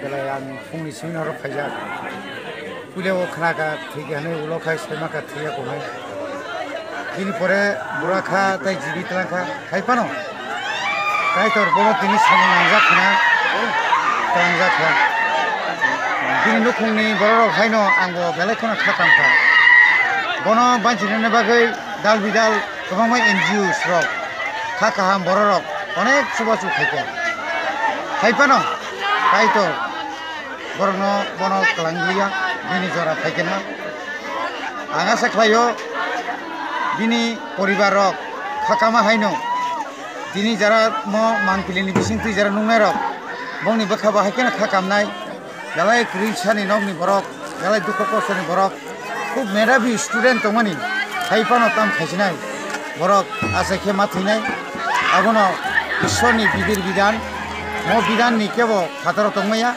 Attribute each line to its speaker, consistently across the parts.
Speaker 1: बेलाय आं फुंनि सिमिनार फायजा पुलियाव खानाका थैगानो उलखा सेमाका थैयाखौनो बिनि परे बुराखा ताई जीवितलाखा खायफानो ताई तोर बोनो तिनि सामु नांजाखना नांजाखा बिनि नखुंनि बररक हायनो आंबो बेलायखौनो खाखामखा बोनो बानसिनो बागै दाल बिदाल गोबां एनजिअस रक खाखाहाम बररक अनेक सुबासु खायफा खायफानो ताई तोर बरनो बोनो कलांगलिया बिनि जरा फायकेना आं आसा खालायो बिनि परिबारक खाकामा हायनो दिनै जारा मो मानपिलिनि बिसिंथि जारा नुंनाय रक बंनि बखा बाहायकेना खाकामनाय दालाय क्रिसानि नगनि बरक दालाय दुख कष्टनि बरक खूब मेधावी स्टुडेन्ट दंमानि खायफानो ताम खायसिनाय बरक आसाखे माथैनाय आबोनो ईश्वरनि बिदिर बिधान मो बिधाननि केबो फाताराव दंमाया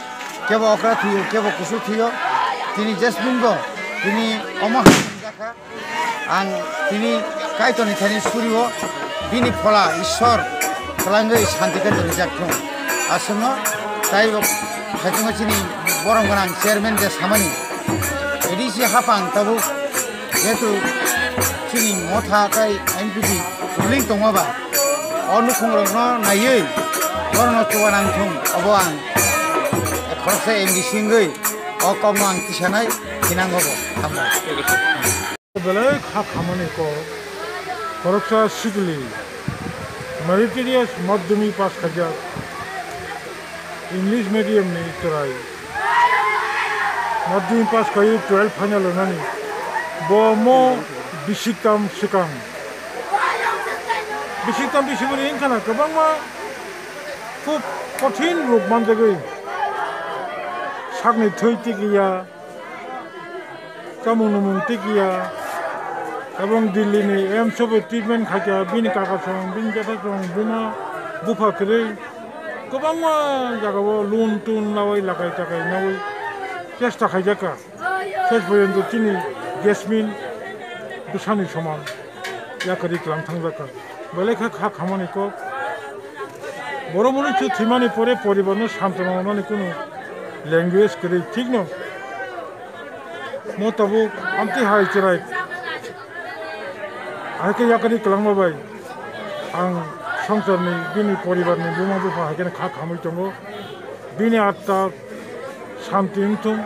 Speaker 1: केबो अक्रा थुयो केबो कुसु थुयो तिनी जेसमिनबो तिनी अमा जाखा आं तिनी कायतनि थानि सुरियो बिनि फला ईश्वर खालांगै शान्तिखौ रिजाक्थों आसमो ताइबो खायतङो तिनी बरं गोनां चेयारमेन जे सामानि एडिसि हापां ताबु जेतु तिनी मथा ताइ एनपिपि रुलिं दङबा अनुखंरनो नायै बरनो चुवानांथों अबो आं खरसे एमडिसिंगै अकम आं तिसानाय हिनांगबो हामबाय
Speaker 2: बेलाय खामानिखौ खरकसा सिगली मेरिटोरियास माध्यमिक पास खाजा इंलिश मीडियम नि तराई माध्यमिक पास खायो 12 फाइनल होनानै बमो बिसिकताम सिकां बिसिकताम बिसिबुनि इनखाना गोबां मा खूब कठिन रूप मानजागै सागनि थैति गैया कामुनुमुं टिकिया এবং दिल्लीनि एम्सबो ट्रिटमेंट खाजा बिनि काकासं बिनि जाथासं बिना बुफाखरै गोबां मा जागाबो लुन टुन लावै लागाय थाखाय नावै चेष्टा खायजाका शेष पर्यन्त तिनि गेसमिन दुसानि समान याकरि क्लां थांजाका बेलेखा खामानिखौ बर' मनुष्य थैमानि परे परिबारनो सान्त्वना होनानै कुनु लैंग्वेज करी ठीक न मोतबु आमति हाय चिराय आके याकरि कलांबा बाय आं संसारनि बिनि परिबारनि बिमा बिफा हायकेन खामै दंगो बिनि आत्ता शान्ति इंथुं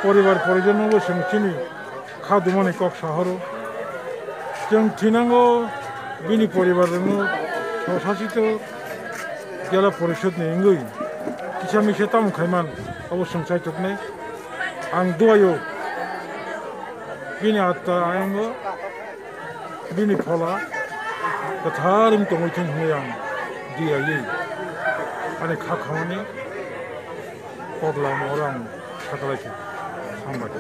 Speaker 2: परिबार परिजनबो सोंथिनि खादुमानि कक साहरो जों थिनांगो बिनि परिबारनो ससासित जिल्ला परिषदनि इंगै किसा मिसे तामुखायमान अवश्य सायथकनाय आं दुआयो बिनि आत्ता आंगो बिनि फला गोथारैनो दंथों होननानै आं दियायै आंनि खामानि पगला महर आं साखालायखो हामबाय